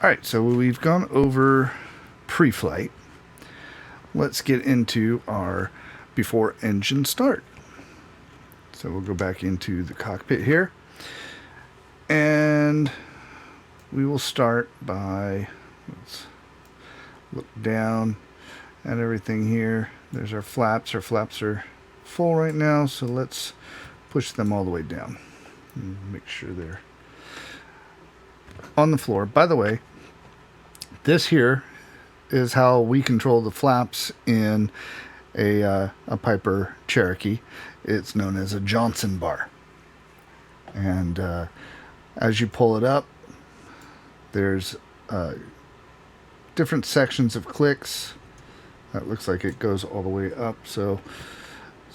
Alright, so we've gone over pre-flight. Let's get into our before engine start. So we'll go back into the cockpit here. And we will start by, let's look down at everything here. There's our flaps. Our flaps are full right now, so let's push them all the way down. And make sure they're on the floor. By the way, this here is how we control the flaps in a Piper Cherokee. It's known as a Johnson bar. And as you pull it up, there's different sections of clicks. That looks like it goes all the way up. So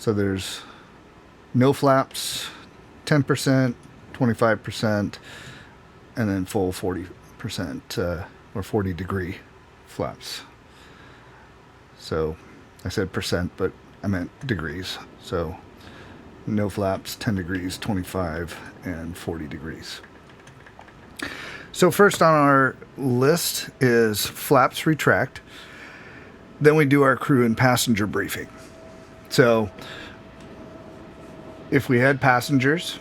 there's no flaps, 10%, 25%, and then full 40% or 40 degree flaps. So I said percent, but I meant degrees. So no flaps, 10 degrees, 25, and 40 degrees. So first on our list is flaps retract. Then we do our crew and passenger briefing. So if we had passengers,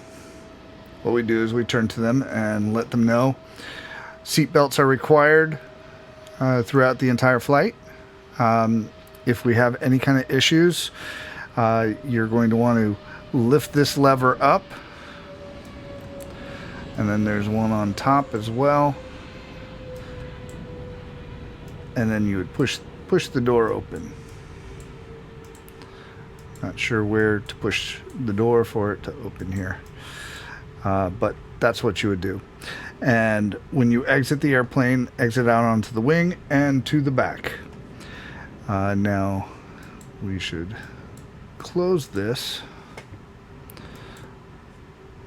what we do is we turn to them and let them know seat belts are required throughout the entire flight. If we have any kind of issues, you're going to want to lift this lever up, and then there's one on top as well, and then you would push the door open. Not sure where to push the door for it to open here, but that's what you would do. And when you exit the airplane, exit out onto the wing and to the back. Now we should close this,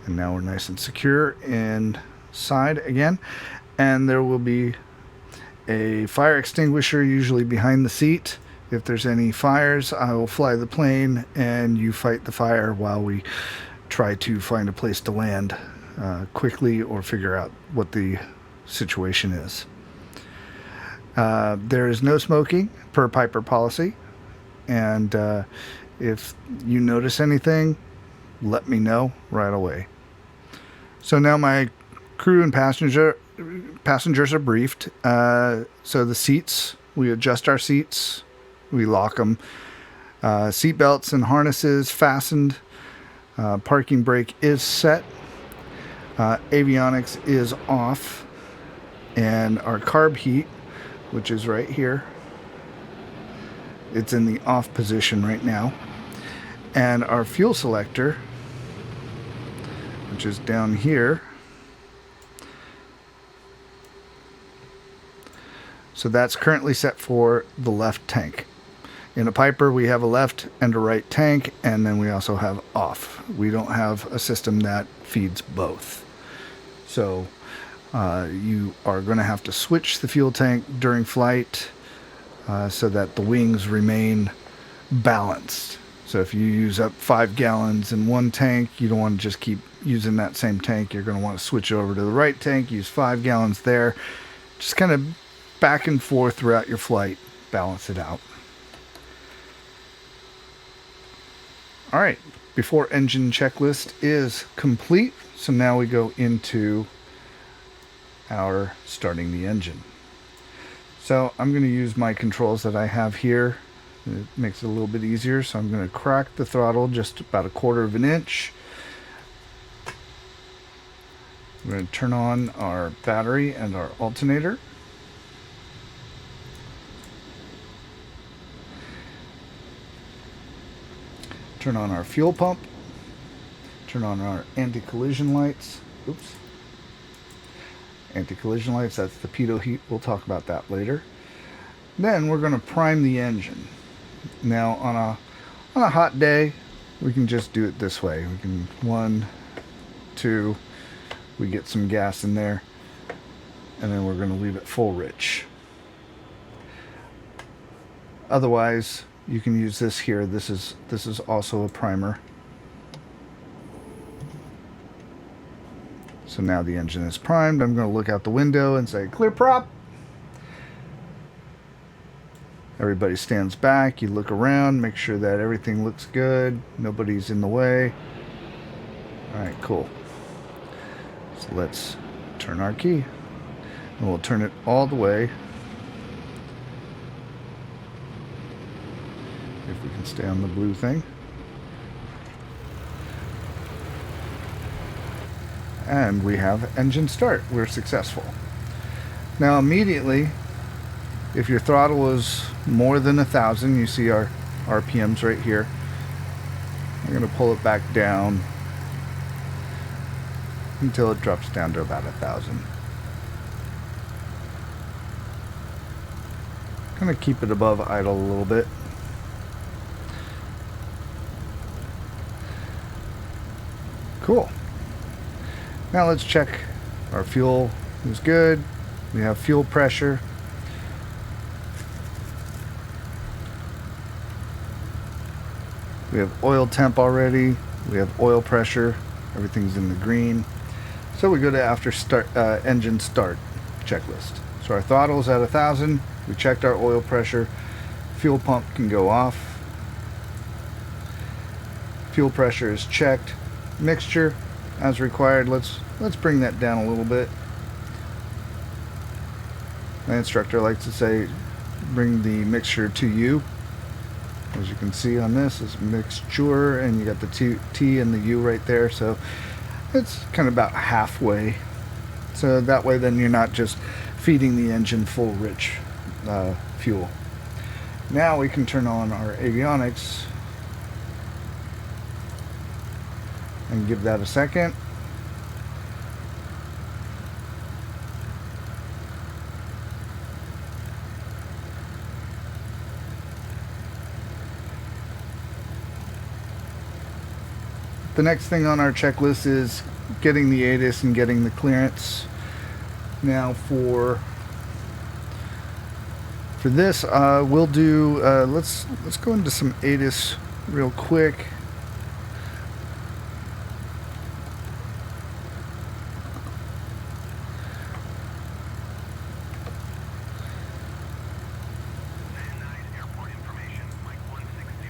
and now we're nice and secure inside again. And there will be a fire extinguisher usually behind the seat. If there's any fires, I will fly the plane and you fight the fire while we try to find a place to land quickly or figure out what the situation is. There is no smoking per Piper policy, and if you notice anything, let me know right away. So now my crew and passengers are briefed. So the seats, we adjust our seats, we lock them. Seat belts and harnesses fastened. Parking brake is set. Avionics is off, and our carb heat, which is right here, it's in the off position right now, and our fuel selector, which is down here, so that's currently set for the left tank. In a Piper, we have a left and a right tank, and then we also have off. We don't have a system that feeds both. So you are going to have to switch the fuel tank during flight so that the wings remain balanced. So if you use up 5 gallons in one tank, you don't want to just keep using that same tank. You're going to want to switch over to the right tank, use 5 gallons there. Just kind of back and forth throughout your flight, balance it out. All right, before engine checklist is complete. So now we go into our starting the engine. So I'm going to use my controls that I have here. It makes it a little bit easier. So I'm going to crack the throttle just about 1/4 of an inch. We're going to turn on our battery and our alternator. Turn on our fuel pump. Turn on our anti-collision lights. Oops. Anti-collision lights, that's the pitot heat. We'll talk about that later. Then we're going to prime the engine. Now on a hot day, we can just do it this way. We can 1, 2, we get some gas in there, and then we're going to leave it full rich. Otherwise, you can use this here. This is also a primer. So now the engine is primed. I'm going to look out the window and say, clear prop. Everybody stands back. You look around, make sure that everything looks good. Nobody's in the way. All right, cool. So let's turn our key. And we'll turn it all the way. If we can stay on the blue thing. And we have engine start. We're successful. Now immediately, if your throttle is more than 1,000, you see our RPMs right here. I'm going to pull it back down until it drops down to about 1,000. Kind of keep it above idle a little bit. Cool. Now let's check our fuel is good. We have fuel pressure. We have oil temp already. We have oil pressure. Everything's in the green. So we go to after start engine start checklist. So our throttle is at 1,000. We checked our oil pressure. Fuel pump can go off. Fuel pressure is checked. Mixture as required. Let's bring that down a little bit. My instructor likes to say bring the mixture to you. As you can see on this is mixture, and you got the T and the U right there, so it's kind of about halfway. So that way then you're not just feeding the engine full rich fuel. Now we can turn on our avionics and give that a second. The next thing on our checklist is getting the ATIS and getting the clearance. Now for this, we'll do let's go into some ATIS real quick.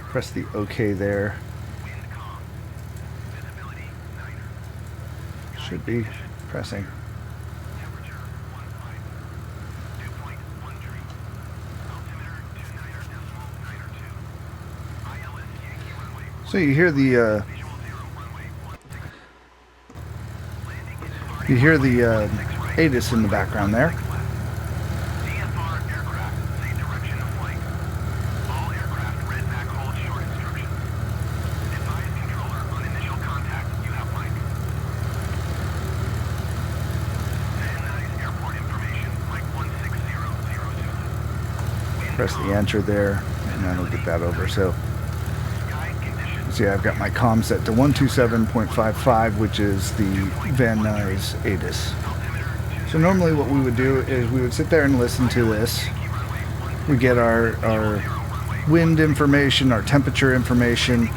Press the OK there. Should be pressing. So you hear the ATIS in the background there. Press the enter there, and then we'll get that over. So, see, I've got my comm set to 127.55, which is the Van Nuys ATIS. So normally what we would do is we would sit there and listen to this. We get our wind information, our temperature information.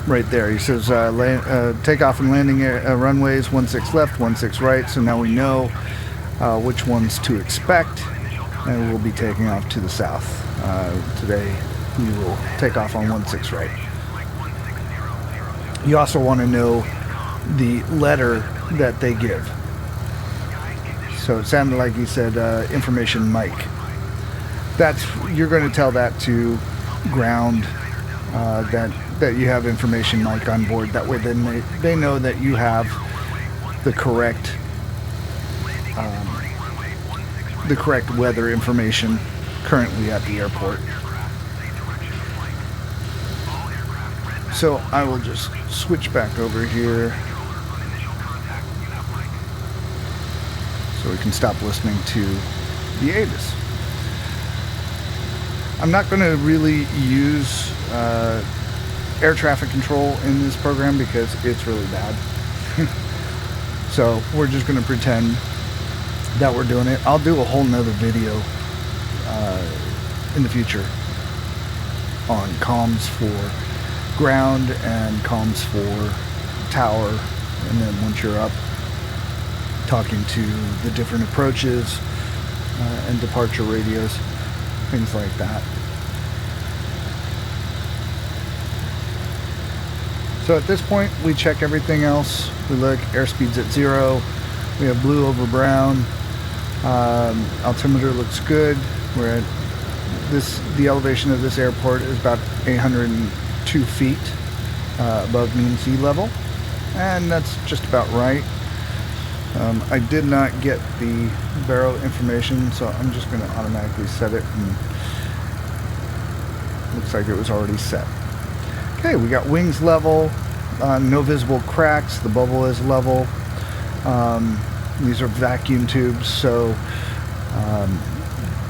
Right there, he says takeoff and landing runways 16 left, 16 right. So now we know which ones to expect, and we'll be taking off to the south. Today we will take off on 16 right. You also want to know the letter that they give. So it sounded like he said information mic. You're going to tell that to ground that you have information mic on board. That way then they know that you have the correct weather information currently at the airport. So I will just switch back over here so we can stop listening to the ATIS. I'm not going to really use air traffic control in this program because it's really bad. So we're just going to pretend that we're doing it. I'll do a whole nother video in the future on comms for ground and comms for tower, and then once you're up, talking to the different approaches and departure radios, things like that. So at this point, we check everything else. We look, airspeed's at 0. We have blue over brown. Altimeter looks good. We're at the elevation of this airport is about 802 feet above mean sea level, and that's just about right. I did not get the baro information, so I'm just going to automatically set it, and looks like it was already set. Okay, we got wings level, no visible cracks, the bubble is level. These are vacuum tubes, so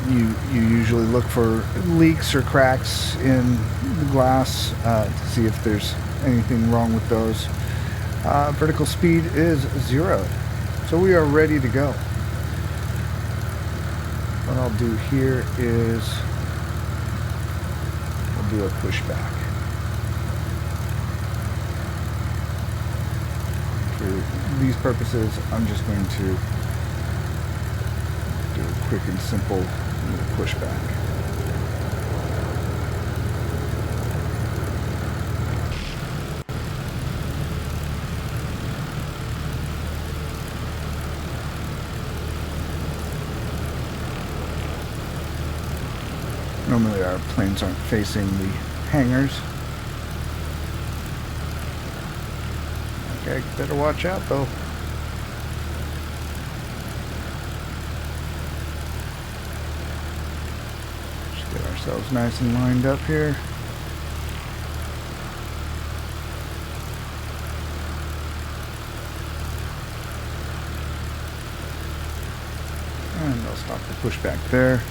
you usually look for leaks or cracks in the glass to see if there's anything wrong with those. Vertical speed is 0, so we are ready to go. What I'll do here is I'll do a pushback. For these purposes, I'm just going to do a quick and simple little pushback. Normally our planes aren't facing the hangars. Okay, better watch out though. Just get ourselves nice and lined up here. And I'll stop the pushback there.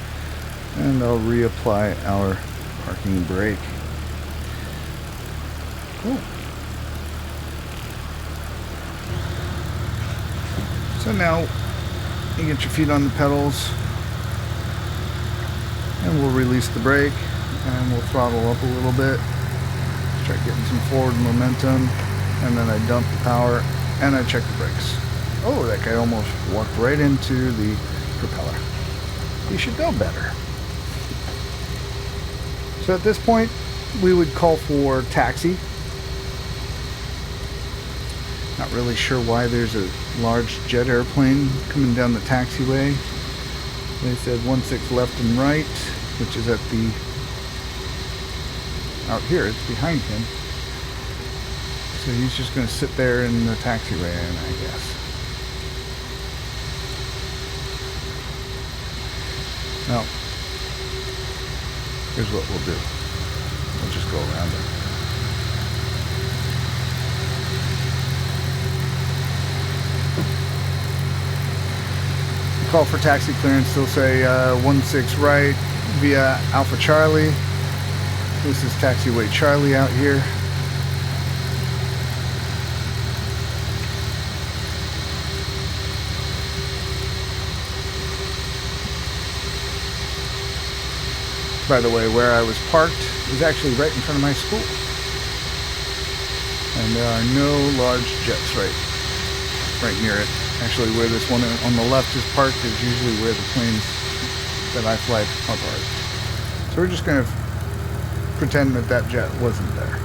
And I'll reapply our parking brake. Cool. So now you get your feet on the pedals, and we'll release the brake, and we'll throttle up a little bit. Start getting some forward momentum, and then I dump the power, and I check the brakes. Oh, that guy almost walked right into the propeller. You should know better. So at this point, we would call for taxi. Not really sure why there's a large jet airplane coming down the taxiway. They said 16 left and right, which is at the, out here, it's behind him. So he's just going to sit there in the taxiway, I guess. Now, here's what we'll do. We'll just go around it. Call for taxi clearance. They'll say 16 right via Alpha Charlie. This is taxiway Charlie out here. By the way, where I was parked is actually right in front of my school. And there are no large jets right near it. Actually, where this one on the left is parked is usually where the planes that I fly are parked. So we're just going to pretend that that jet wasn't there.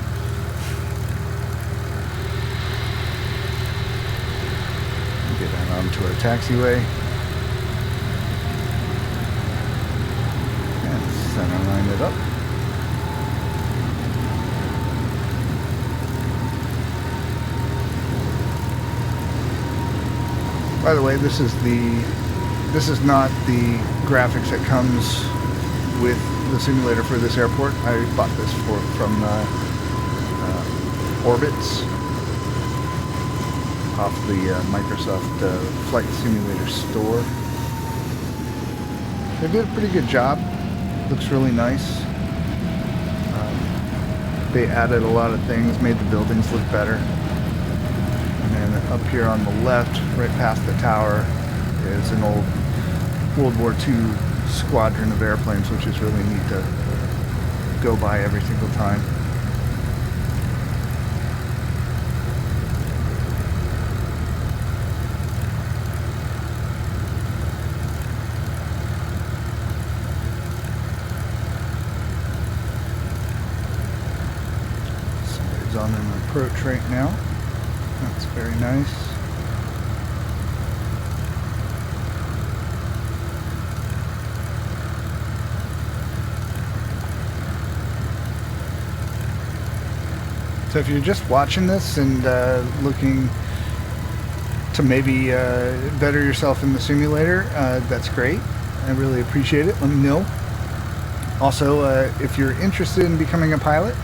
Get out onto our taxiway. And center line it up. By the way, this is not the graphics that comes with the simulator for this airport. I bought this from Orbitz off the Microsoft Flight Simulator store. They did a pretty good job. Looks really nice. They added a lot of things, made the buildings look better. Up here on the left, right past the tower, is an old World War II squadron of airplanes, which is really neat to go by every single time. on an approach right now. That's very nice. So if you're just watching this and looking to maybe better yourself in the simulator, that's great. I really appreciate it. Let me know. Also, if you're interested in becoming a pilot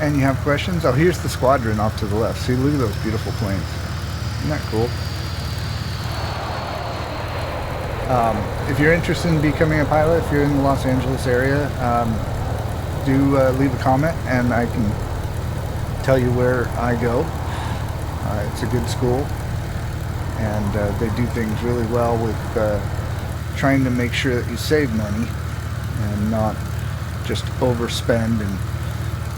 and you have questions, oh, here's the squadron off to the left. See, look at those beautiful planes. Isn't that cool? If you're interested in becoming a pilot, if you're in the Los Angeles area, do leave a comment and I can tell you where I go. It's a good school, and they do things really well with trying to make sure that you save money and not just overspend, and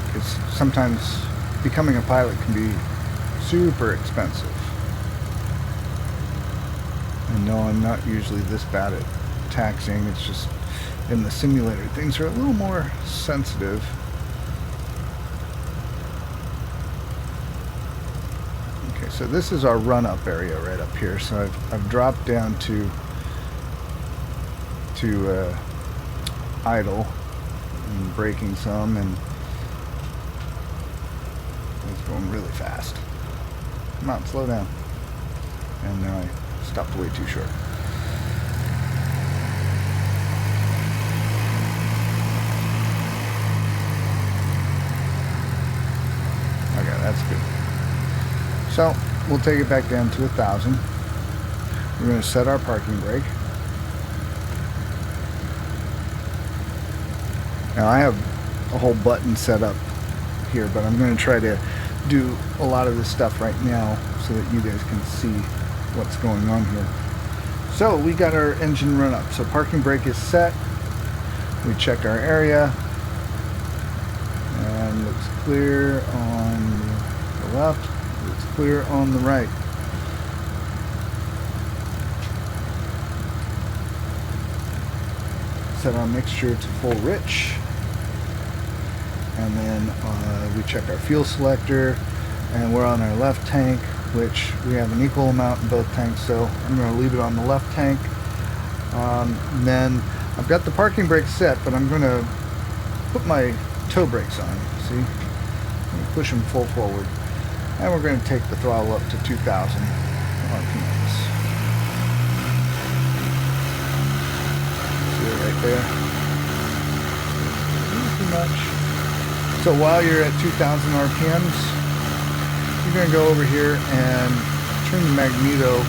because sometimes becoming a pilot can be super expensive. And no, I'm not usually this bad at taxing. It's just in the simulator things are a little more sensitive. Okay, so this is our run-up area right up here. So I've dropped down to idle and braking some, and it's going really fast. Come on, slow down. And now I stopped way too short. Okay, that's good. So we'll take it back down to 1,000. We're going to set our parking brake. Now I have a whole button set up here, but I'm going to try to do a lot of this stuff right now so that you guys can see what's going on here. So we got our engine run up. So parking brake is set. We checked our area and looks clear on the left. Looks clear on the right. Set our mixture to full rich. And then we check our fuel selector, and we're on our left tank, which we have an equal amount in both tanks, so I'm going to leave it on the left tank. And then I've got the parking brake set, but I'm going to put my toe brakes on. See? I'm going to push them full forward. And we're going to take the throttle up to 2,000 RPMs. See it right there? Not too much. So while you're at 2,000 RPMs, you're going to go over here and turn the magneto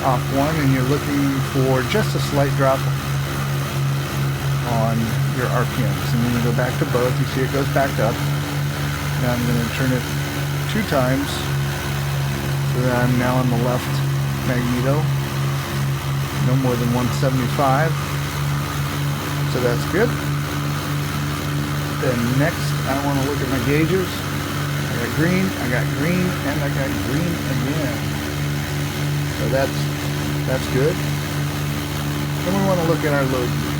off one, and you're looking for just a slight drop on your RPMs. And then you go back to both. You see it goes back up. Now I'm going to turn it 2 times, so that I'm now on the left magneto. No more than 175. So that's good. Then next, I want to look at my gauges. I got green, and I got green again. So that's good. Then we want to look at our load gear.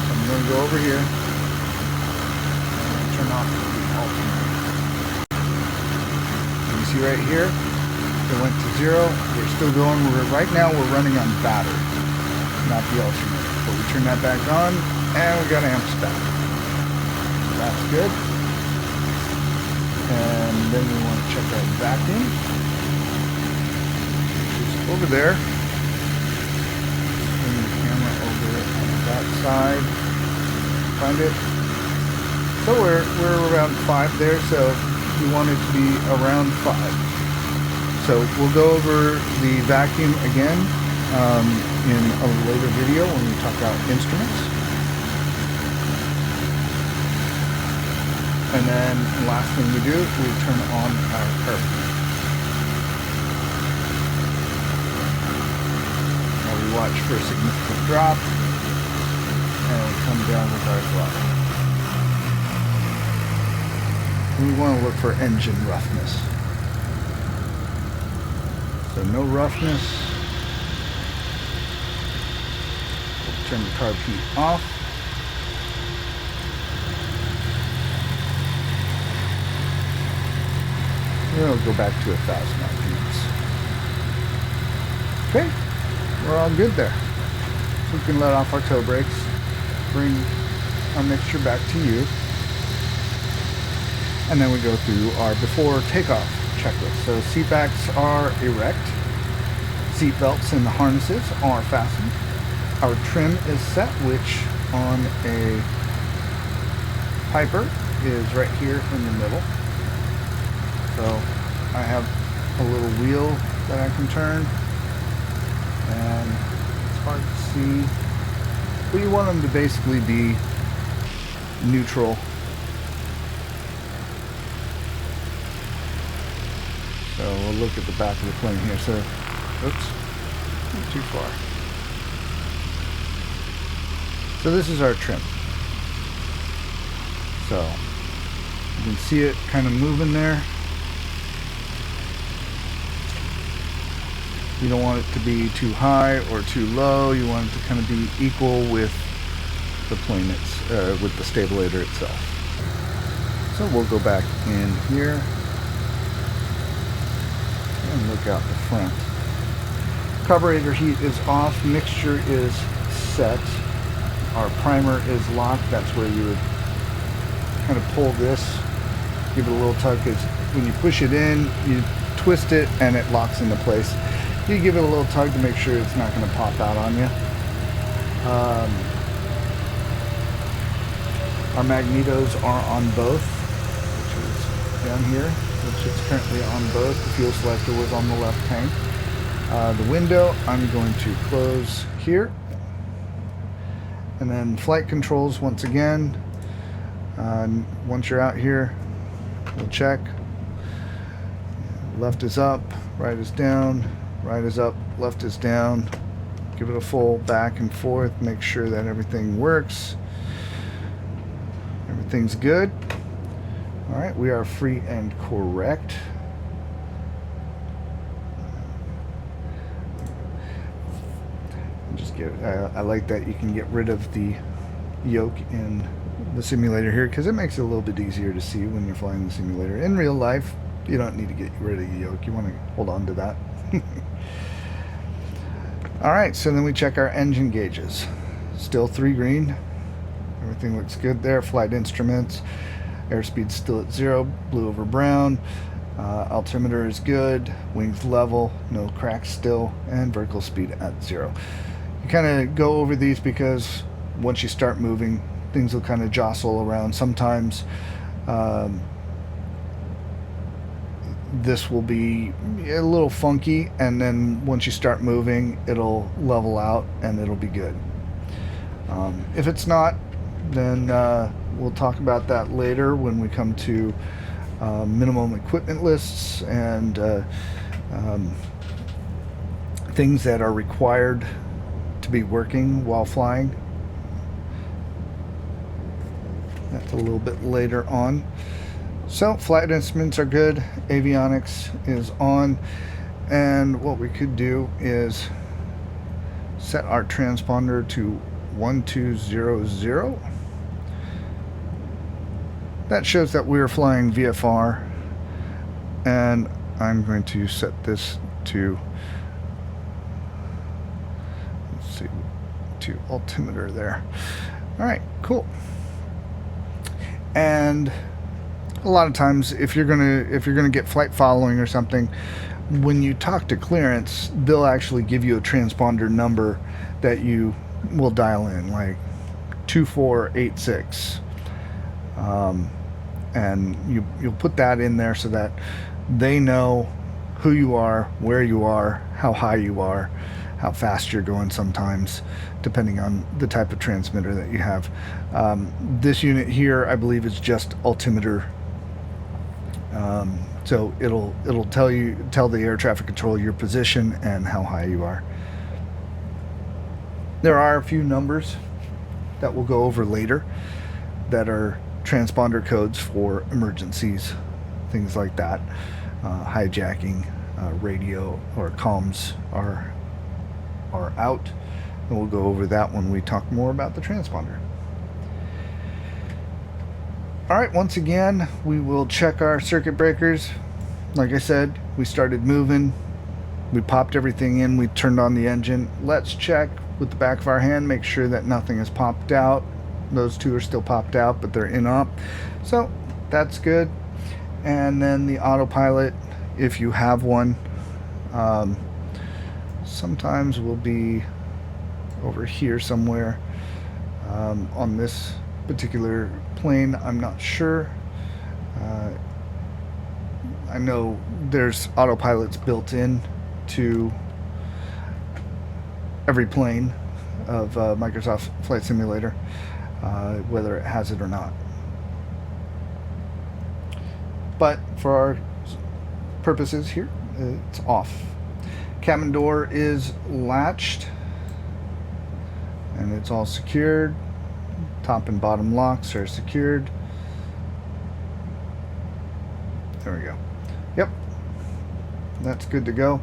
So I'm going to go over here and turn off the alternator. You see right here, it went to 0. We're still going. Right now we're running on battery, not the alternator. But we turn that back on, and we got amps back. That's good. And then we want to check our vacuum. It's over there. Bring the camera over on that side. Find it. So we're around 5 there, so we want it to be around 5. So we'll go over the vacuum again in a later video when we talk about instruments. And then the last thing we do, we turn on our peripherals. Now we watch for a significant drop, and we come down with our throttle. We want to look for engine roughness. So no roughness. We'll turn the carb heat off. it'll go back to 1,000 RPMs. Okay, we're all good there. So we can let off our toe brakes, bring our mixture back to you, and then we go through our before takeoff checklist. So seat backs are erect, seat belts and the harnesses are fastened. Our trim is set, which on a Piper is right here in the middle. So I have a little wheel that I can turn, and it's hard to see, but you want them to basically be neutral. So we'll look at the back of the plane here. So, oops, not too far. So this is our trim. So you can see it kind of moving there. You don't want it to be too high or too low. You want it to kind of be equal with the plane, with the stabulator itself. So we'll go back in here and look out the front. Carburetor heat is off. Mixture is set. Our primer is locked. That's where you would kind of pull this, give it a little tug, because when you push it in, you twist it and it locks into place. You give it a little tug to make sure it's not going to pop out on you. Our magnetos are on both, which is down here, which is currently on both. The fuel selector was on the left tank. The window I'm going to close here. And then flight controls once again. Once you're out here, we'll check. Left is up, right is down, right is up, left is down. Give it a full back and forth, make sure that everything works. Everything's good. All right, we are free and correct. I like that you can get rid of the yoke in the simulator here, because it makes it a little bit easier to see when you're flying the simulator. In real life, you don't need to get rid of the yoke. You want to hold on to that. Alright, so then we check our engine gauges. Still 3 green. Everything looks good there. Flight instruments. Airspeed still at 0. Blue over brown. Altimeter is good. Wings level. No cracks still. And vertical speed at 0. You kind of go over these because once you start moving, things will kind of jostle around. Sometimes this will be a little funky, and then once you start moving, it'll level out and it'll be good. If it's not, then we'll talk about that later when we come to minimum equipment lists and things that are required to be working while flying. That's a little bit later on. So flight instruments are good, avionics is on, and what we could do is set our transponder to 1200. That shows that we're flying VFR, and I'm going to set this to, let's see, to altimeter there. Alright, cool. And a lot of times, if you're gonna get flight following or something, when you talk to clearance, they'll actually give you a transponder number that you will dial in, like 2486, and you'll put that in there so that they know who you are, where you are, how high you are, how fast you're going sometimes, depending on the type of transmitter that you have. This unit here, I believe, is just altimeter. So it'll tell the air traffic control your position and how high you are. There are a few numbers that we'll go over later that are transponder codes for emergencies, things like that. Hijacking, radio or comms are out, and we'll go over that when we talk more about the transponder. Alright, once again, we will check our circuit breakers. like I said, we started moving. We popped everything in. We turned on the engine. Let's check with the back of our hand, make sure that nothing has popped out. Those two are still popped out, but they're in op. So that's good. And then the autopilot, if you have one, sometimes will be over here somewhere on this particular plane. I'm not sure. I know there's autopilots built in to every plane of Microsoft Flight Simulator, whether it has it or not. But for our purposes here, it's off. Cabin door is latched and it's all secured. Top and bottom locks are secured. There we go. Yep, that's good to go.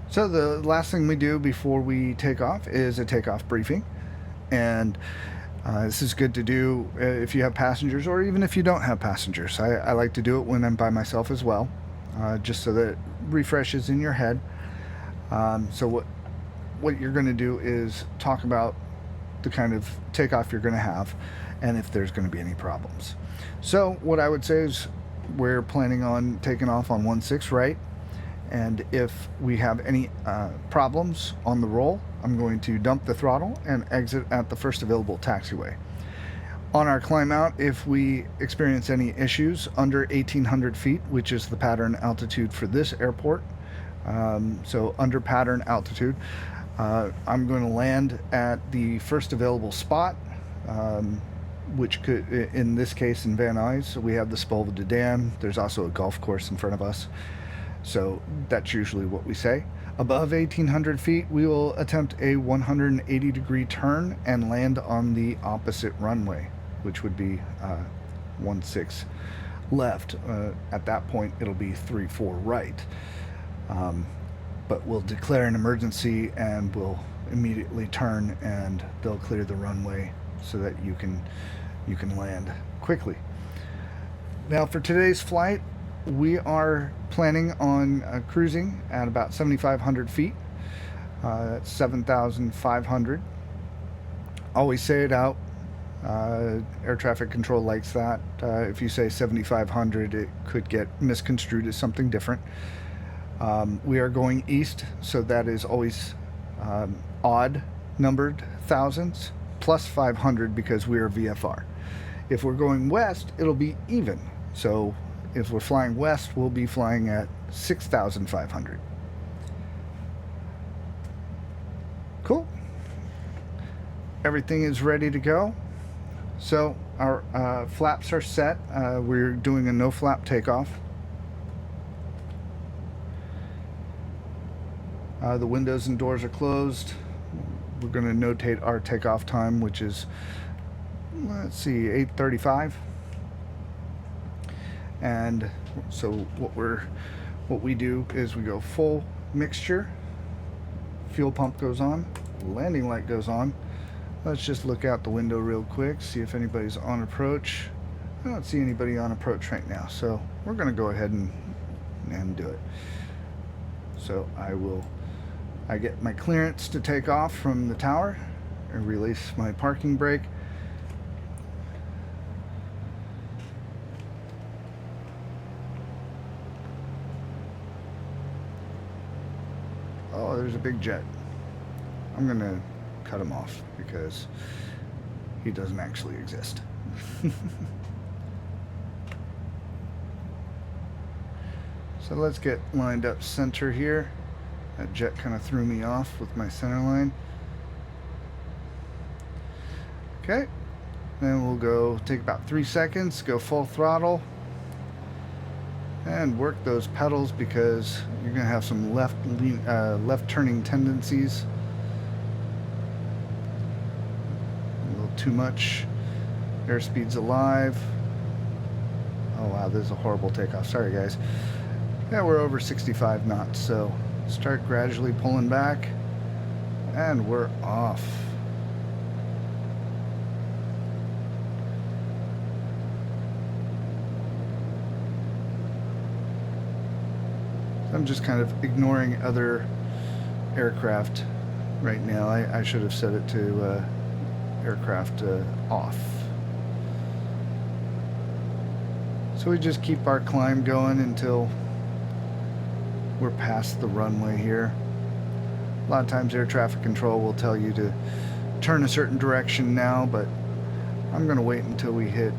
So the last thing we do before we take off is a takeoff briefing, and this is good to do if you have passengers or even if you don't have passengers. I like to do it when I'm by myself as well, just so that it refreshes in your head. So what you're going to do is talk about the kind of takeoff you're going to have and if there's going to be any problems. So what I would say is we're planning on taking off on 1/6 right, and if we have any problems on the roll, I'm going to dump the throttle and exit at the first available taxiway. On our climb out, if we experience any issues under 1,800 feet, which is the pattern altitude for this airport, so under pattern altitude, I'm going to land at the first available spot, which could, in this case, in Van Nuys, we have the Spolva Dam. There's also a golf course in front of us. So that's usually what we say. Above 1,800 feet, we will attempt a 180-degree turn and land on the opposite runway, which would be 1/6 left. At that point, it'll be 3/4 right. But we'll declare an emergency and we'll immediately turn, and they'll clear the runway so that you can land quickly. Now for today's flight, we are planning on cruising at about 7,500 feet. That's 7,500. Always say it out. Air traffic control likes that. If you say 7,500, it could get misconstrued as something different. We are going east, so that is always odd numbered thousands, plus 500 because we are VFR. If we're going west, it'll be even. So if we're flying west, we'll be flying at 6,500. Cool. Everything is ready to go. So our flaps are set. We're doing a no flap takeoff. The windows and doors are closed. We're going to notate our takeoff time, which is, let's see, 8:35. And so what we do is we go full mixture. Fuel pump goes on. Landing light goes on. Let's just look out the window real quick, see if anybody's on approach. I don't see anybody on approach right now, so we're going to go ahead and do it. So I get my clearance to take off from the tower and release my parking brake. Oh, there's a big jet. I'm gonna cut him off because he doesn't actually exist. So let's get lined up center here. That jet kind of threw me off with my center line. Okay, then we'll go take about 3 seconds, go full throttle, and work those pedals because you're gonna have some left turning tendencies. A little too much. Airspeed's alive. Oh wow, this is a horrible takeoff. Sorry guys. Yeah, we're over 65 knots, so start gradually pulling back, and we're off. I'm just kind of ignoring other aircraft right now. I should have set it to aircraft off. So we just keep our climb going until we're past the runway here. A lot of times air traffic control will tell you to turn a certain direction now, but I'm going to wait until we hit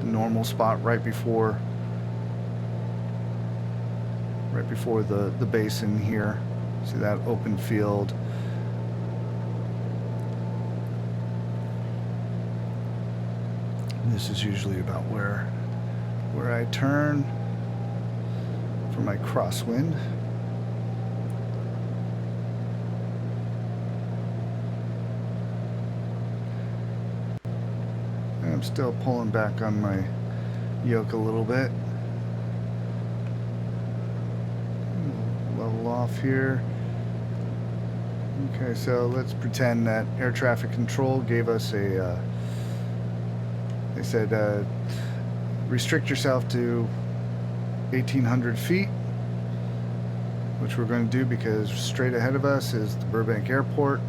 the normal spot right before the basin here. See that open field? This is usually about where I turn for my crosswind. And I'm still pulling back on my yoke a little bit. Level off here. Okay, so let's pretend that air traffic control gave us a they said restrict yourself to 1,800 feet, which we're going to do because straight ahead of us is the Burbank Airport,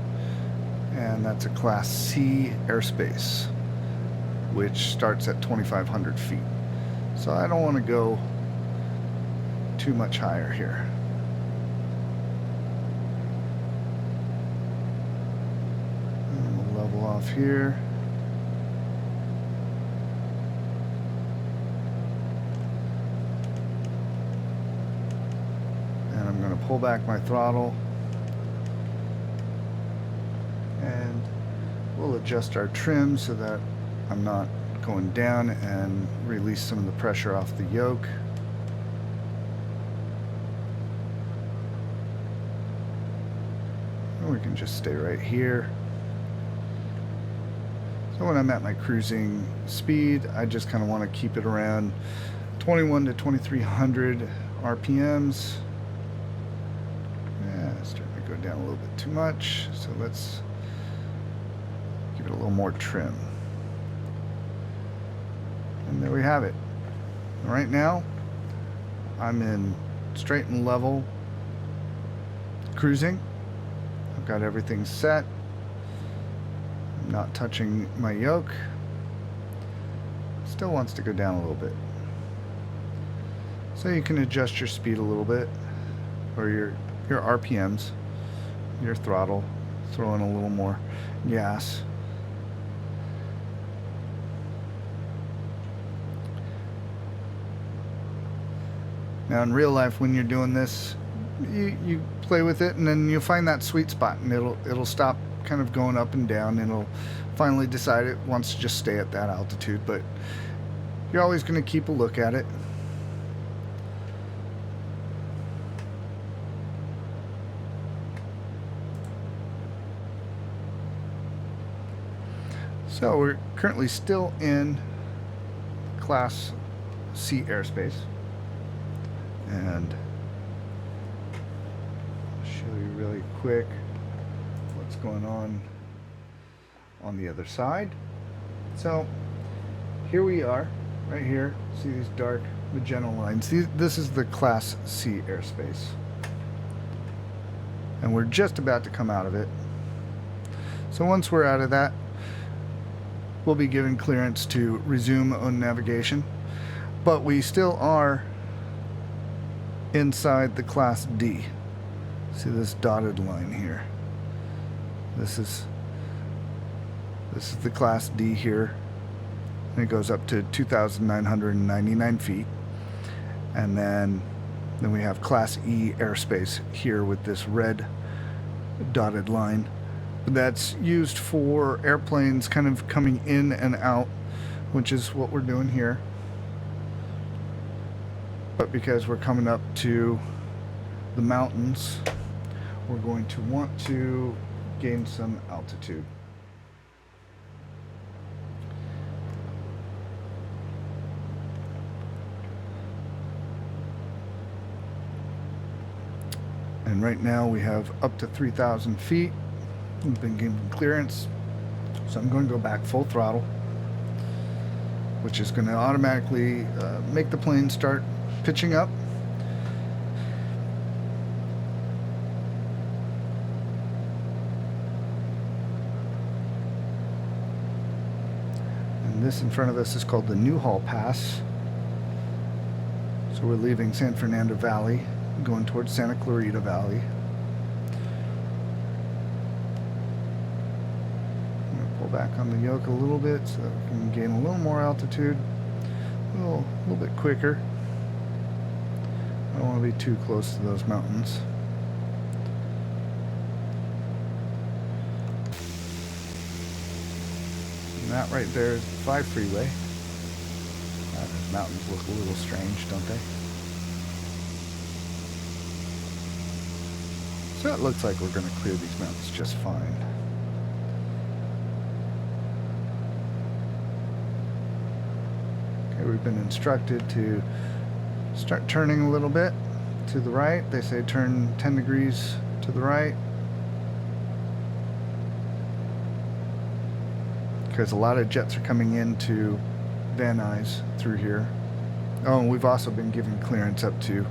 and that's a Class C airspace, which starts at 2,500 feet. So I don't want to go too much higher here. And we'll level off here. I'm going to pull back my throttle, and we'll adjust our trim so that I'm not going down and release some of the pressure off the yoke. And we can just stay right here. So when I'm at my cruising speed, I just kind of want to keep it around 21 to 2,300 RPMs. Starting to go down a little bit too much, so let's give it a little more trim. And there we have it. Right now I'm in straight and level cruising. I've got everything set. I'm not touching my yoke. Still wants to go down a little bit. So you can adjust your speed a little bit, or your RPMs, your throttle, throw in a little more gas. Now in real life, when you're doing this, you play with it, and then you'll find that sweet spot, and it'll stop kind of going up and down, and it'll finally decide it wants to just stay at that altitude. But you're always going to keep a look at it. So we're currently still in Class C airspace, and I'll show you really quick what's going on the other side. So here we are, right here. See these dark magenta lines? This is the Class C airspace, and we're just about to come out of it. So once we're out of that, we'll be given clearance to resume on navigation, but we still are inside the Class D. See this dotted line here? This is the Class D here, and it goes up to 2,999 feet, and then we have Class E airspace here with this red dotted line. That's used for airplanes kind of coming in and out, which is what we're doing here. But because we're coming up to the mountains, we're going to want to gain some altitude. And right now we have up to 3,000 feet. We've been given clearance, so I'm going to go back full throttle, which is going to automatically make the plane start pitching up. And this in front of us is called the Newhall Pass. So we're leaving San Fernando Valley, going towards Santa Clarita Valley. I'm going to pull back on the yoke a little bit so that we can gain a little more altitude, a little bit quicker. I don't want to be too close to those mountains. And that right there is the 5 freeway. Those mountains look a little strange, don't they? So it looks like we're going to clear these mountains just fine. Okay, we've been instructed to start turning a little bit to the right. They say turn 10 degrees to the right, because a lot of jets are coming into Van Nuys through here. Oh, and we've also been given clearance up to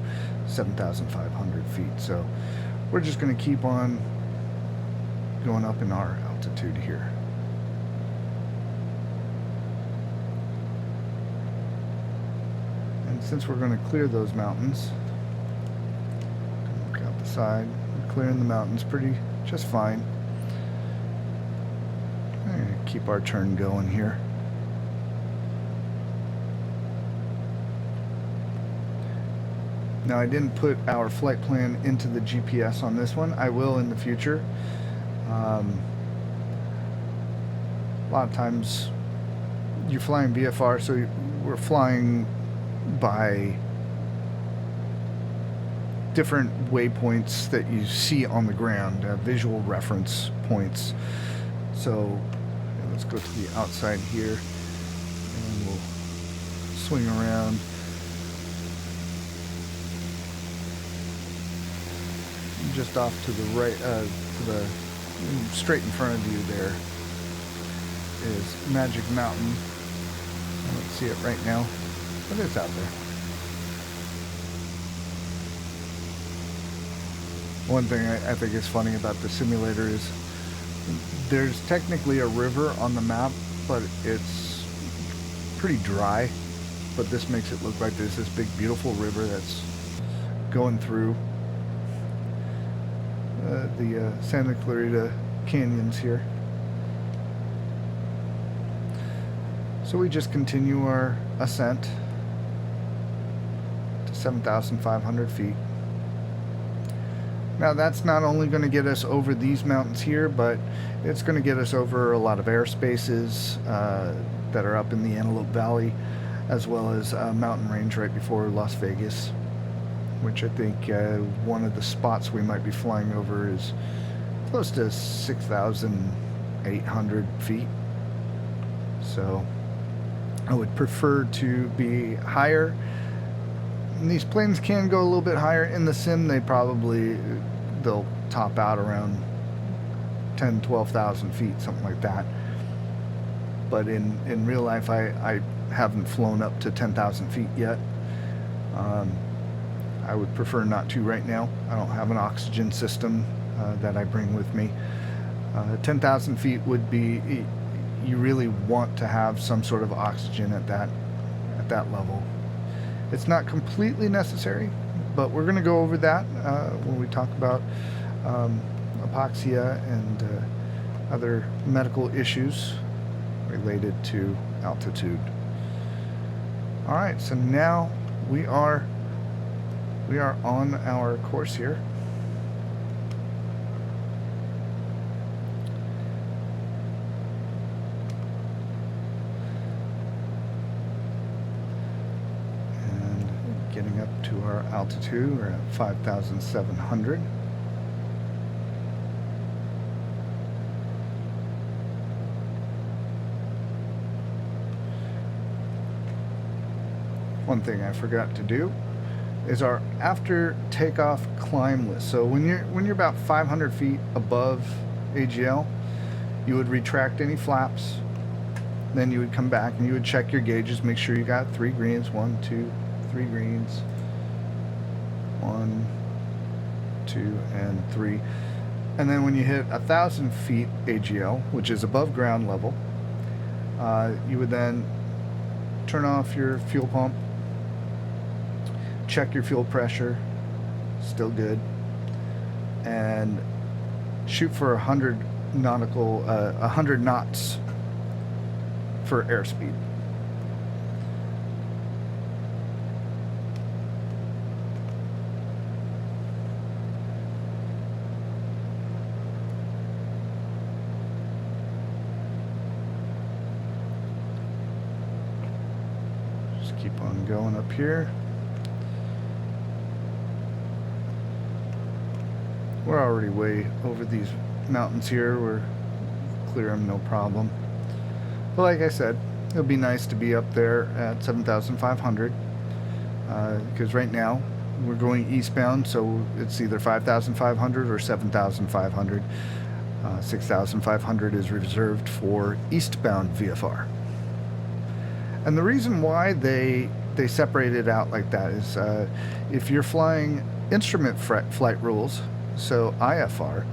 7,500 feet. So we're just going to keep on going up in our altitude here. And since we're going to clear those mountains, look out the side, we're clearing the mountains just fine. I'm going to keep our turn going here. Now, I didn't put our flight plan into the GPS on this one. I will in the future. A lot of times you're flying VFR, so we're flying by different waypoints that you see on the ground, visual reference points. So let's go to the outside here, and we'll swing around. Just off to the right, straight in front of you there is Magic Mountain. I don't see it right now, but it's out there. One thing I think is funny about the simulator is there's technically a river on the map, but it's pretty dry. But this makes it look like there's this big beautiful river that's going through the Santa Clarita canyons here. So we just continue our ascent to 7,500 feet. Now that's not only going to get us over these mountains here, but it's going to get us over a lot of airspaces that are up in the Antelope Valley, as well as a mountain range right before Las Vegas, which I think one of the spots we might be flying over is close to 6,800 feet. So I would prefer to be higher. And these planes can go a little bit higher. In the sim, they'll top out around 10, 12,000 feet, something like that. But in real life, I haven't flown up to 10,000 feet yet. I would prefer not to right now. I don't have an oxygen system that I bring with me. 10,000 feet would be, you really want to have some sort of oxygen at that level. It's not completely necessary, but we're going to go over that when we talk about hypoxia and other medical issues related to altitude. All right, so now we are on our course here. And getting up to our altitude, we're at 5,700. One thing I forgot to do is our after takeoff climb list. So when you're about 500 feet above AGL, you would retract any flaps. Then you would come back and you would check your gauges, make sure you got 3 greens, 1, 2, 3 greens, 1, 2, and 3. And then when you hit 1,000 feet AGL, which is above ground level, You would then turn off your fuel pump, check your fuel pressure, still good, and shoot for 100 knots for airspeed. Keep on going up here. We're already way over these mountains here. We're clear them, no problem. But like I said, it'll be nice to be up there at 7,500 because right now we're going eastbound, so it's either 5,500 or 7,500. 6,500 is reserved for eastbound VFR. And the reason why they separate it out like that is if you're flying instrument flight rules, so IFR,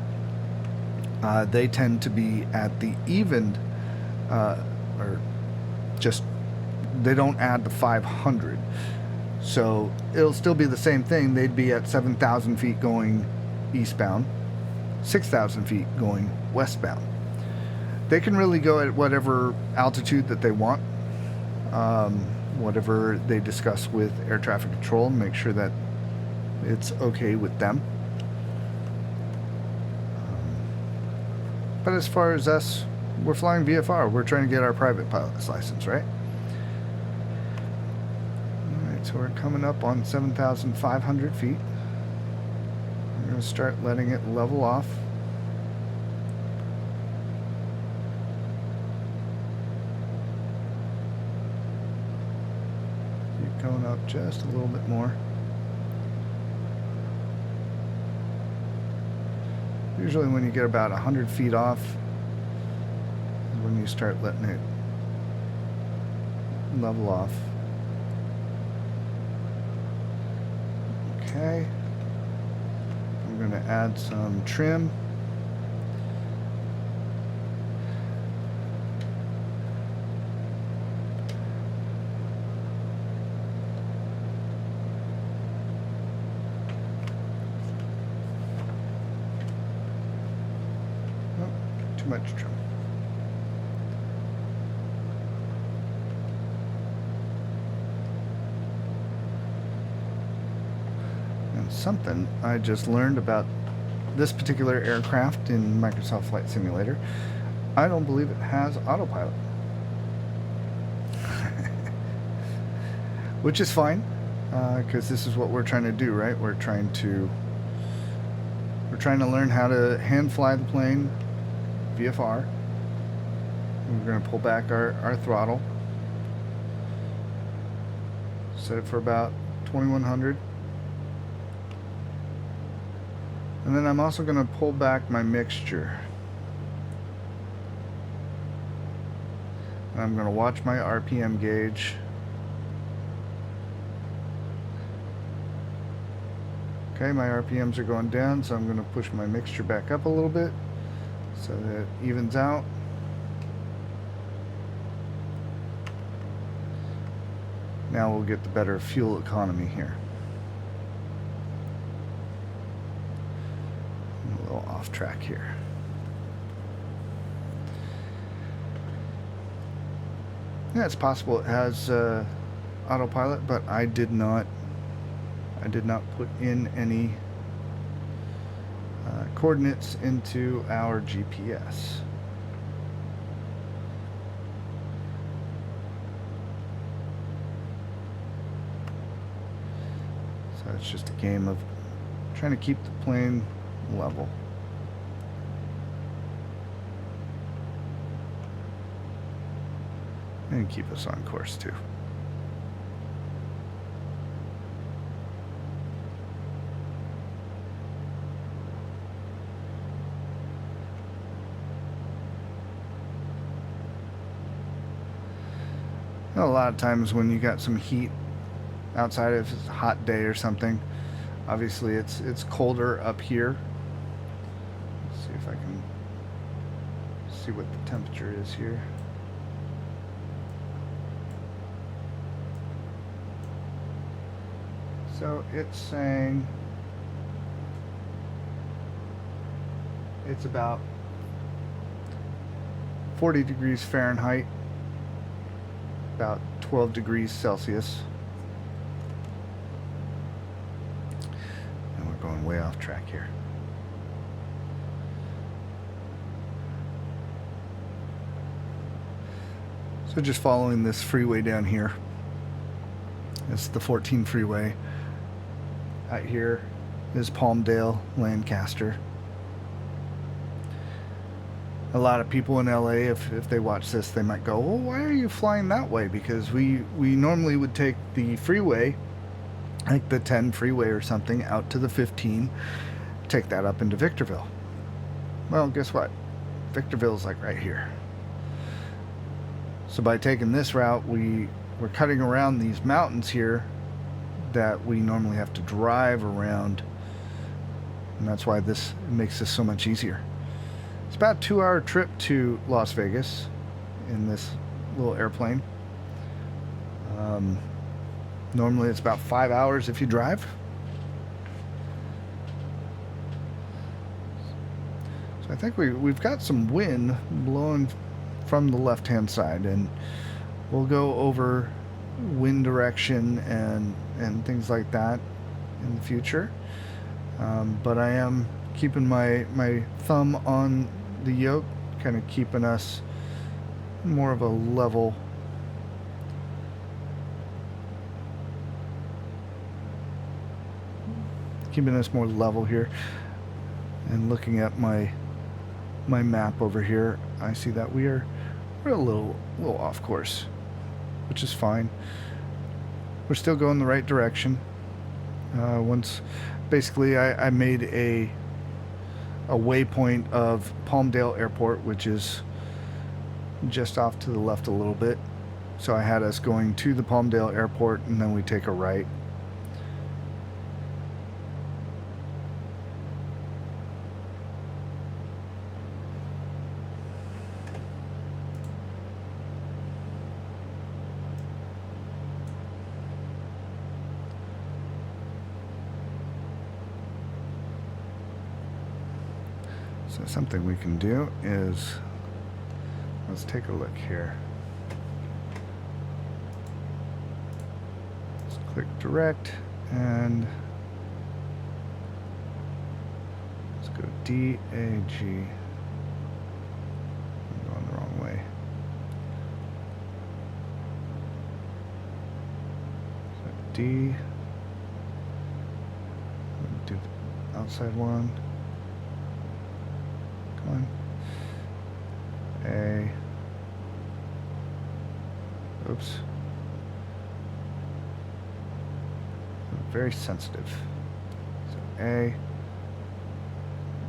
they tend to be at the even, or just, they don't add the 500. So it'll still be the same thing. They'd be at 7,000 feet going eastbound, 6,000 feet going westbound. They can really go at whatever altitude that they want. Whatever they discuss with air traffic control, make sure that it's okay with them. But as far as us, we're flying VFR. We're trying to get our private pilot's license, right? Alright, so we're coming up on 7,500 feet. We're going to start letting it level off. Going up just a little bit more. Usually when you get about 100 feet off is when you start letting it level off. Okay. I'm going to add some trim. Much trim. And something I just learned about this particular aircraft in Microsoft Flight Simulator, I don't believe it has autopilot. Which is fine, because this is what we're trying to do, right? We're trying to learn how to hand fly the plane VFR. We're going to pull back our throttle, set it for about 2100, and then I'm also going to pull back my mixture, and I'm going to watch my RPM gauge. Okay, my RPMs are going down, so I'm going to push my mixture back up a little bit so that it evens out. Now we'll get the better fuel economy here. I'm a little off track here. Yeah, it's possible it has autopilot, but I did not put in any coordinates into our GPS. So it's just a game of trying to keep the plane level. And keep us on course too. A lot of times when you got some heat outside, if it's a hot day or something, obviously it's colder up here. Let's see if I can see what the temperature is here. So it's saying it's about 40 degrees Fahrenheit, about 12 degrees Celsius. And we're going way off track here. So just following this freeway down here. It's the 14 freeway. Out here is Palmdale, Lancaster. A lot of people in LA, if they watch this, they might go, well, why are you flying that way? Because we normally would take the freeway, like the 10 freeway or something, out to the 15, take that up into Victorville. Well, guess what? Victorville's like right here. So by taking this route, we're cutting around these mountains here that we normally have to drive around, and that's why this makes this so much easier. It's about a 2-hour trip to Las Vegas in this little airplane. Normally it's about 5 hours if you drive. So I think we've got some wind blowing from the left-hand side, and we'll go over wind direction and things like that in the future. But I am keeping my thumb on the yoke, kind of keeping us more of a level. Keeping us more level here. And looking at my map over here, I see that we're a little off course, which is fine. We're still going the right direction. Basically I made a waypoint of Palmdale Airport, which is just off to the left a little bit. So I had us going to the Palmdale Airport, and then we take a right. So something we can do is, let's take a look here. Let's click direct, and let's go DAG. I'm going the wrong way. So D, do the outside one. A. Oops. Very sensitive. So A,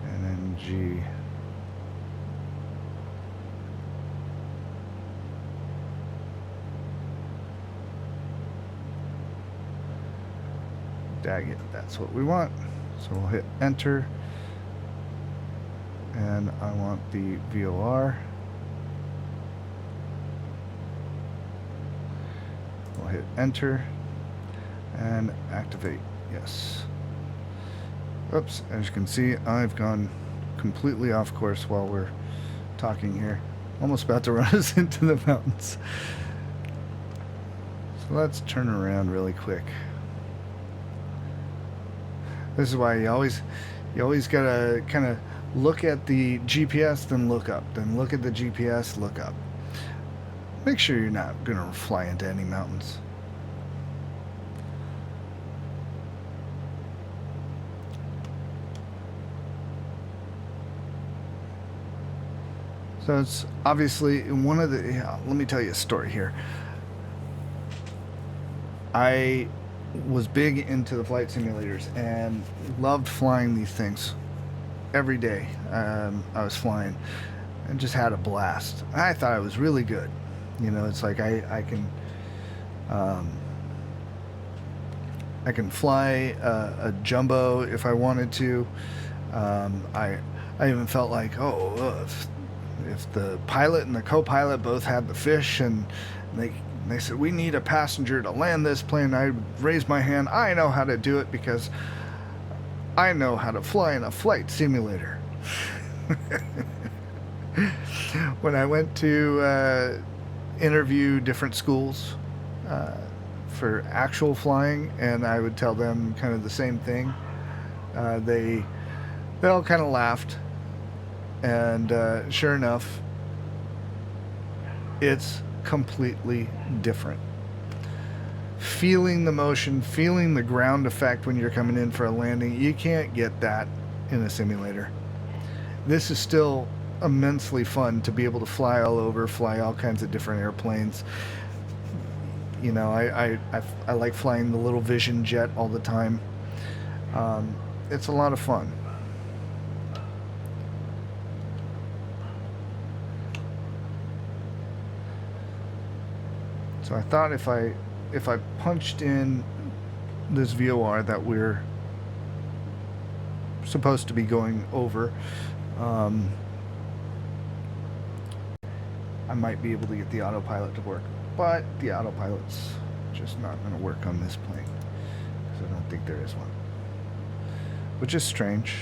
and then G. Dag it. That's what we want. So we'll hit enter. And I want the VOR. We'll hit enter and activate. Yes. Oops, as you can see, I've gone completely off course while we're talking here. Almost about to run us into the mountains. So let's turn around really quick. This is why you always gotta kind of look at the GPS, then look up, then look at the GPS, look up. Make sure you're not going to fly into any mountains. So it's obviously one of the, let me tell you a story here. I was big into the flight simulators and loved flying these things. Every day I was flying and just had a blast. I thought I was really good. You know, it's like I can fly a jumbo if I wanted to. I even felt like, if the pilot and the co-pilot both had the fish, and They said, we need a passenger to land this plane. I raised my hand. I know how to do it because I know how to fly in a flight simulator. When I went to interview different schools for actual flying, and I would tell them kind of the same thing, they all kind of laughed. And sure enough, it's completely different. Feeling the motion, feeling the ground effect when you're coming in for a landing, you can't get that in a simulator. This is still immensely fun to be able to fly all over, fly all kinds of different airplanes. You know, I like flying the little Vision jet all the time. It's a lot of fun. So I thought if I punched in this VOR that we're supposed to be going over, I might be able to get the autopilot to work. But the autopilot's just not going to work on this plane, because I don't think there is one. Which is strange.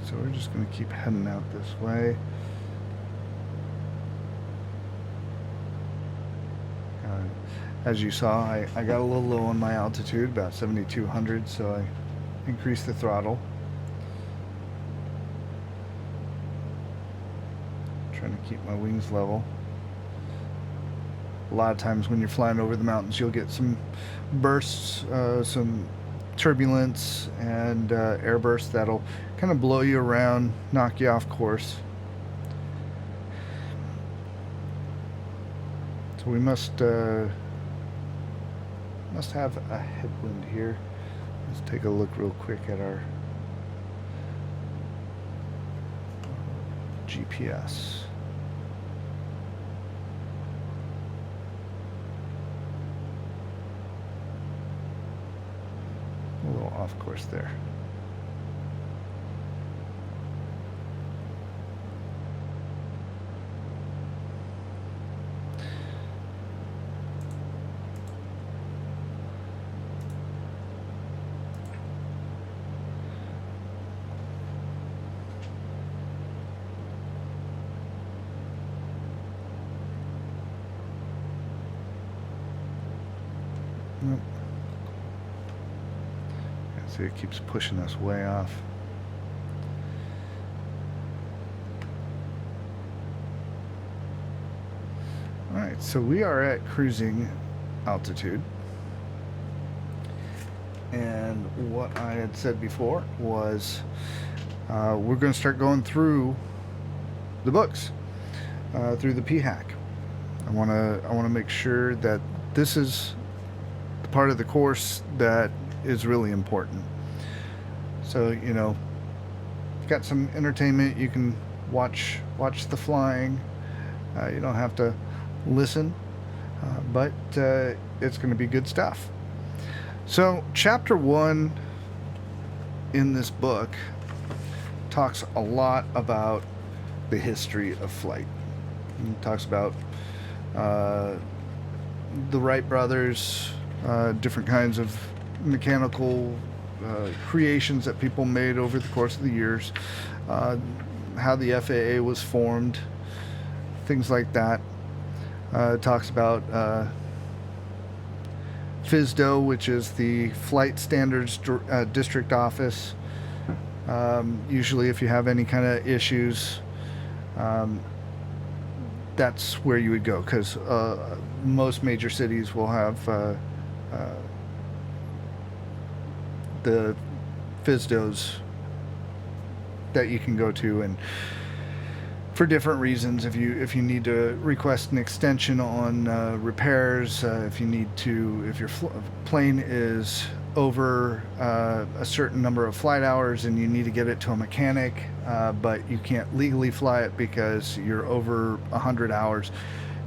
So we're just going to keep heading out this way. As you saw, I got a little low on my altitude, about 7,200, so I increased the throttle. Trying to keep my wings level. A lot of times when you're flying over the mountains, you'll get some bursts, some turbulence and air bursts that'll kind of blow you around, knock you off course. So we must have a headwind here. Let's take a look real quick at our GPS. A little off course there. Nope. See, it keeps pushing us way off. Alright, so we are at cruising altitude. And what I had said before was we're going to start going through the books, through the PHAK. I want to make sure that this is the part of the course that is really important. So, you know, you've got some entertainment, you can watch the flying. You don't have to listen, but it's going to be good stuff. So chapter 1 in this book talks a lot about the history of flight. It talks about the Wright brothers, different kinds of mechanical creations that people made over the course of the years, how the FAA was formed, things like that. It talks about FSDO, which is the Flight Standards District Office. Usually if you have any kind of issues, that's where you would go, because most major cities will have the FSDOs that you can go to and for different reasons. If you need to request an extension on repairs, if your plane is over a certain number of flight hours and you need to get it to a mechanic, but you can't legally fly it because you're over 100 hours,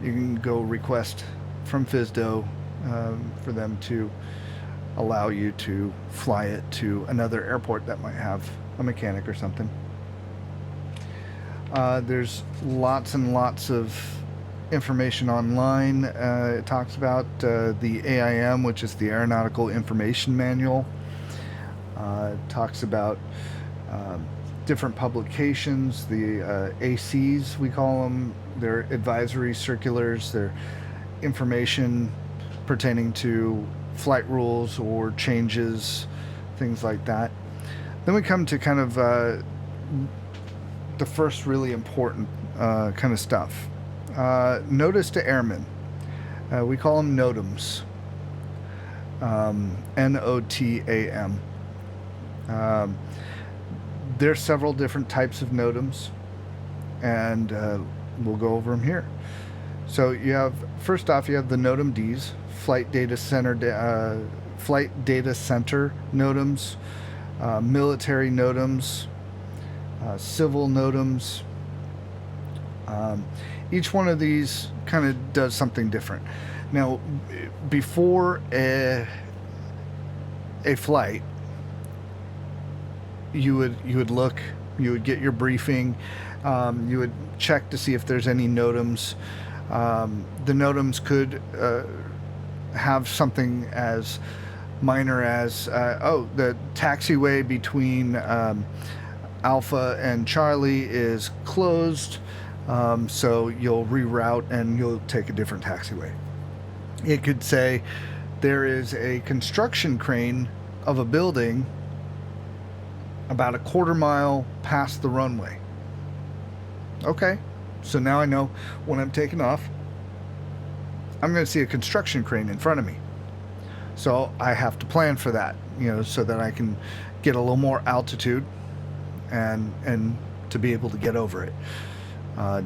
you can go request from FSDO for them to allow you to fly it to another airport that might have a mechanic or something. There's lots and lots of information online. It talks about the AIM, which is the Aeronautical Information Manual. It talks about different publications, the ACs, we call them. They're advisory circulars. They're information pertaining to flight rules or changes, things like that. Then we come to kind of the first really important kind of stuff. Notice to airmen. We call them NOTAMs. NOTAM. There's several different types of NOTAMs, and we'll go over them here. So you have, first off, you have the NOTAM Ds, flight data center NOTAMs, military NOTAMs, civil NOTAMs. Each one of these kind of does something different. Now, before a flight, you would look, you would get your briefing, you would check to see if there's any NOTAMs. The NOTAMs could have something as minor as, the taxiway between Alpha and Charlie is closed, so you'll reroute and you'll take a different taxiway. It could say there is a construction crane of a building about a quarter mile past the runway. Okay, so now I know when I'm taking off, I'm going to see a construction crane in front of me. So I have to plan for that, so that I can get a little more altitude and to be able to get over it.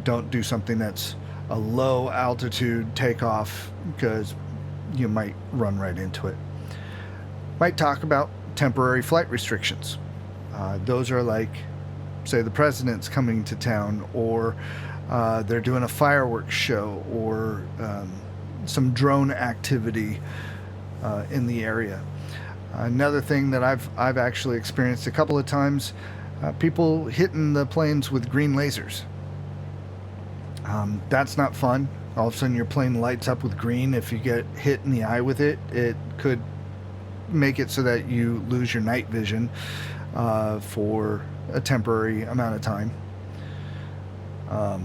Don't do something that's a low altitude takeoff, because you might run right into it. Might talk about temporary flight restrictions. Those are like, say, the president's coming to town, or they're doing a fireworks show, or some drone activity in the area. Another thing that I've actually experienced a couple of times, people hitting the planes with green lasers. That's not fun. All of a sudden your plane lights up with green. If you get hit in the eye with it, it could make it so that you lose your night vision for a temporary amount of time. Gotta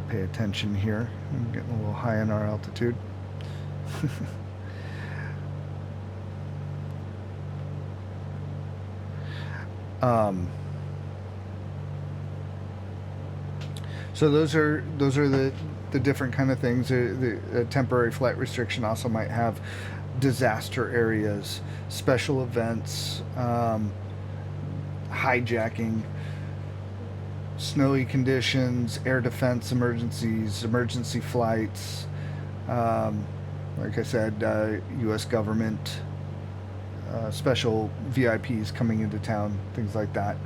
pay attention here. I'm getting a little high in our altitude. So those are the different kind of things. The temporary flight restriction also might have disaster areas, special events, hijacking, snowy conditions, air defense emergencies, emergency flights, like I said, U.S. government, special VIPs coming into town, things like that.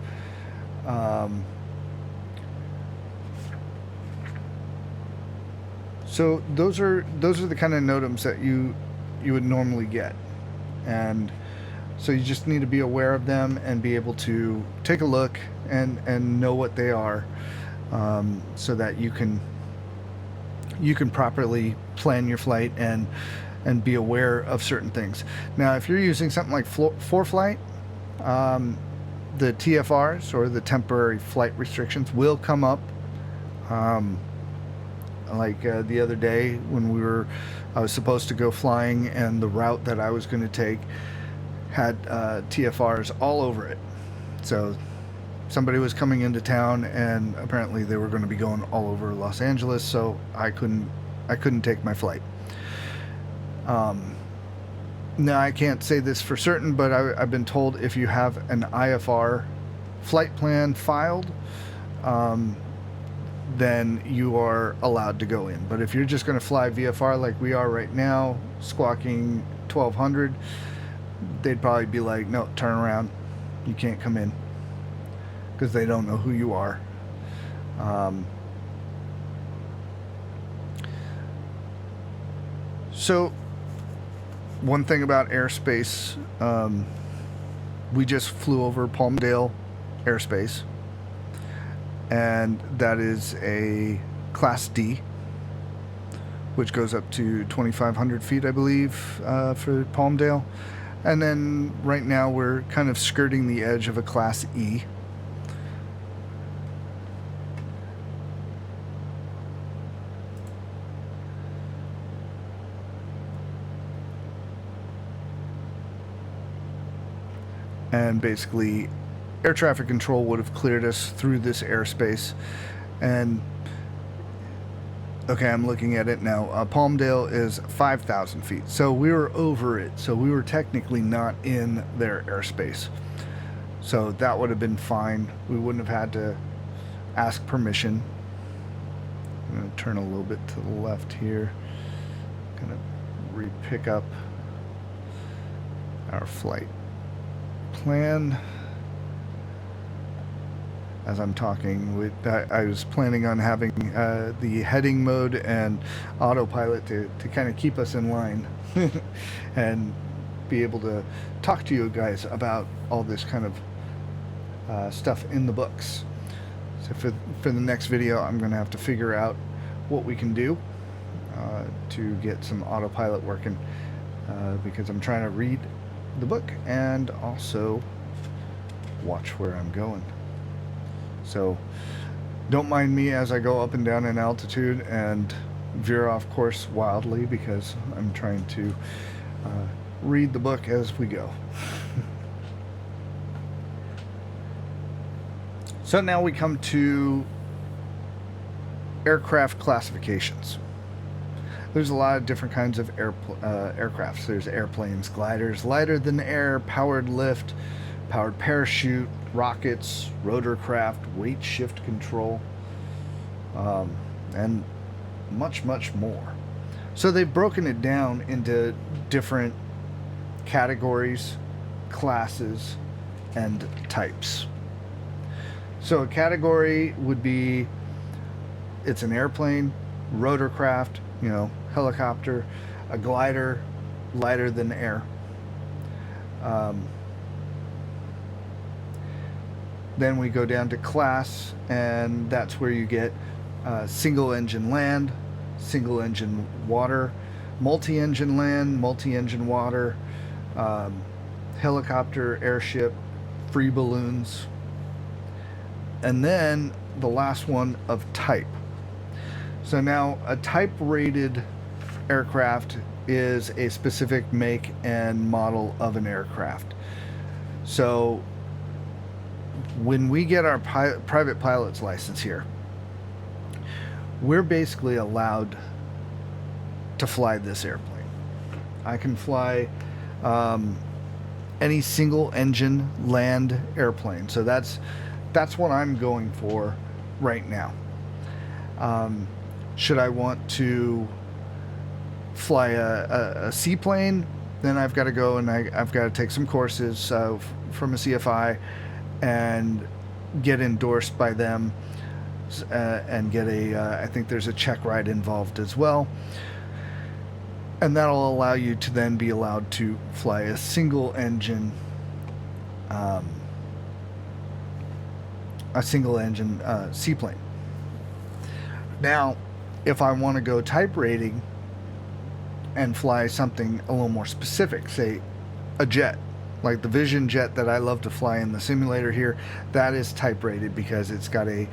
So those are the kind of NOTAMs that you would normally get, and so you just need to be aware of them and be able to take a look and know what they are, so that you can properly plan your flight and be aware of certain things. Now, if you're using something like ForeFlight, the TFRs, or the temporary flight restrictions, will come up. Like the other day when I was supposed to go flying, and the route that I was going to take had TFRs all over it. So somebody was coming into town, and apparently they were going to be going all over Los Angeles, so I couldn't take my flight. Now, I can't say this for certain, but I've been told if you have an IFR flight plan filed, then you are allowed to go in. But if you're just going to fly VFR like we are right now, squawking 1200, they'd probably be like, no, turn around, you can't come in, because they don't know who you are. So one thing about airspace, we just flew over Palmdale airspace, and that is a Class D, which goes up to 2,500 feet, I believe, for Palmdale. And then right now we're kind of skirting the edge of a Class E. And basically air traffic control would have cleared us through this airspace. And okay, I'm looking at it now. Palmdale is 5,000 feet, so we were over it, so we were technically not in their airspace, so that would have been fine. We wouldn't have had to ask permission. I'm going to turn a little bit to the left here, going to re-pick up our flight plan. As I'm talking, I was planning on having the heading mode and autopilot to kind of keep us in line and be able to talk to you guys about all this kind of stuff in the books. So for the next video, I'm going to have to figure out what we can do to get some autopilot working, because I'm trying to read the book and also watch where I'm going. So don't mind me as I go up and down in altitude and veer off course wildly, because I'm trying to read the book as we go. So now we come to aircraft classifications. There's a lot of different kinds of aircrafts. There's airplanes, gliders, lighter than air, powered lift, powered parachute, rockets, rotorcraft, weight shift control, and much, much more. So they've broken it down into different categories, classes, and types. So a category would be, it's an airplane, rotorcraft, you know, helicopter, a glider, lighter than air. Then we go down to class, and that's where you get single engine land, single engine water, multi-engine land, multi-engine water, helicopter, airship, free balloons, and then the last one of type. So now a type rated aircraft is a specific make and model of an aircraft. So when we get our private pilot's license here, we're basically allowed to fly this airplane. I can fly any single engine land airplane. So that's what I'm going for right now. Should I want to fly a seaplane, then I've got to go and I've got to take some courses from a CFI and get endorsed by them, and get I think there's a check ride involved as well. And that'll allow you to then be allowed to fly a single engine seaplane. Now, if I want to go type rating and fly something a little more specific, say a jet, like the Vision jet that I love to fly in the simulator here, that is type rated because it's got a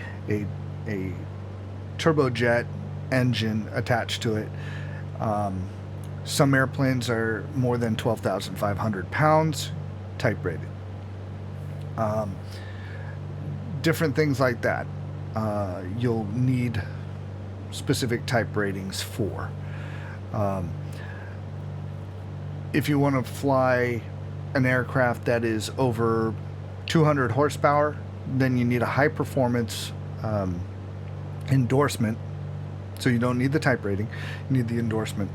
turbojet engine attached to it. Some airplanes are more than 12,500 pounds, type rated. Different things like that, you'll need specific type ratings for. If you want to fly an aircraft that is over 200 horsepower, then you need a high performance endorsement. So you don't need the type rating, you need the endorsement.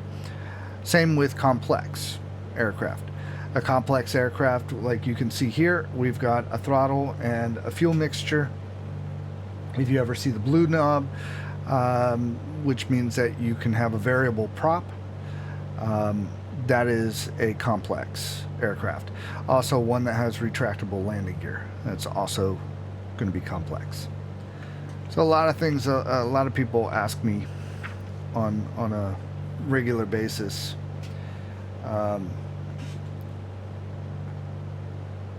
Same with complex aircraft. A complex aircraft, like you can see here, we've got a throttle and a fuel mixture. If you ever see the blue knob, which means that you can have a variable prop, that is a complex aircraft. Also one that has retractable landing gear, that's also going to be complex. So a lot of things, a lot of people ask me on a regular basis,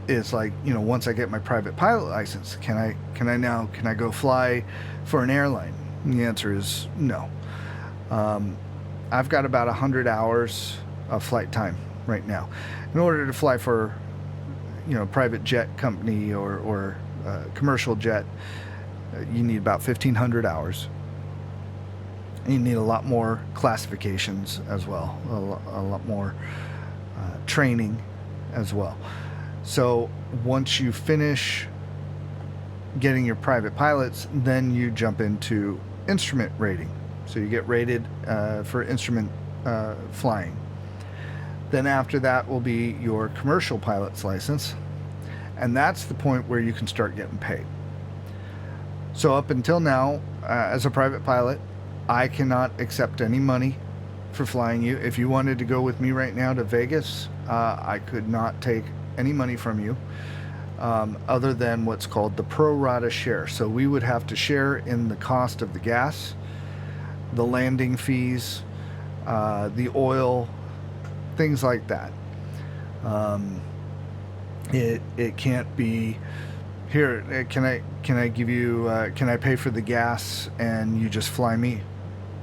is like, you know, once I get my private pilot license, can I go fly for an airline? And the answer is no. I've got about 100 hours of flight time right now. In order to fly for, you know, a private jet company or commercial jet, you need about 1,500 hours. You need a lot more classifications as well, a lot more training as well. So once you finish getting your private pilots, then you jump into instrument rating. So you get rated for instrument flying. Then after that will be your commercial pilot's license, and that's the point where you can start getting paid. So up until now, as a private pilot, I cannot accept any money for flying you. If you wanted to go with me right now to Vegas, I could not take any money from you, other than what's called the pro rata share. So we would have to share in the cost of the gas, the landing fees, the oil, things like that. It can't be, here, can I give you, can I pay for the gas and you just fly me?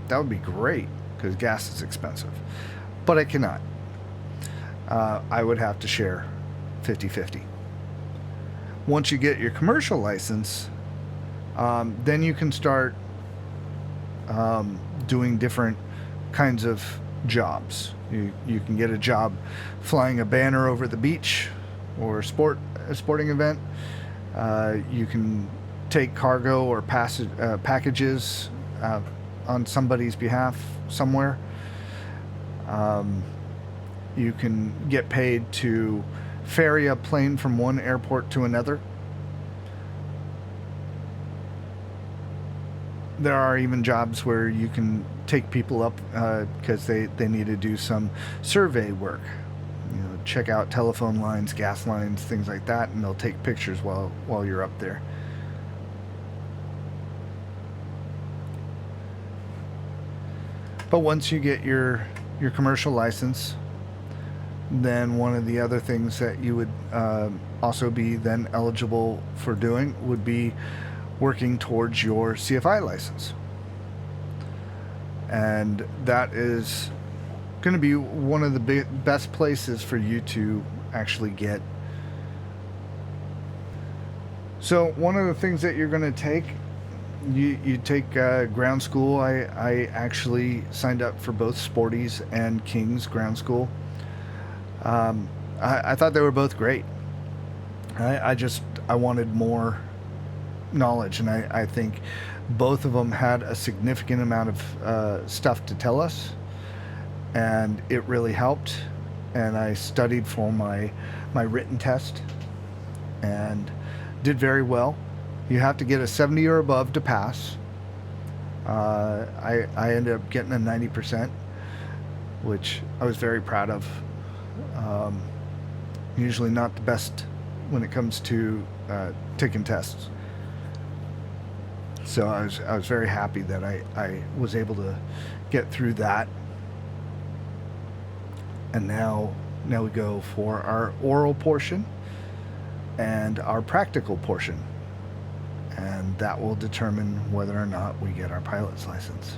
That would be great, because gas is expensive, but I cannot. I would have to share 50-50. Once you get your commercial license, then you can start doing different kinds of jobs. You can get a job flying a banner over the beach or a sporting event. You can take cargo or packages on somebody's behalf somewhere. You can get paid to ferry a plane from one airport to another. There are even jobs where you can take people up because they need to do some survey work. You know, check out telephone lines, gas lines, things like that, and they'll take pictures while you're up there. But once you get your commercial license, then one of the other things that you would also be then eligible for doing would be working towards your CFI license. And that is going to be one of the best places for you to actually get. So one of the things that you're going to take, you take ground school. I actually signed up for both Sporties and King's ground school. I thought they were both great. I wanted more knowledge, and I think both of them had a significant amount of stuff to tell us, and it really helped. And I studied for my written test and did very well. You have to get a 70 or above to pass. I ended up getting a 90%, which I was very proud of. Usually not the best when it comes to taking tests. So I was very happy that I was able to get through that. And now we go for our oral portion and our practical portion. And that will determine whether or not we get our pilot's license.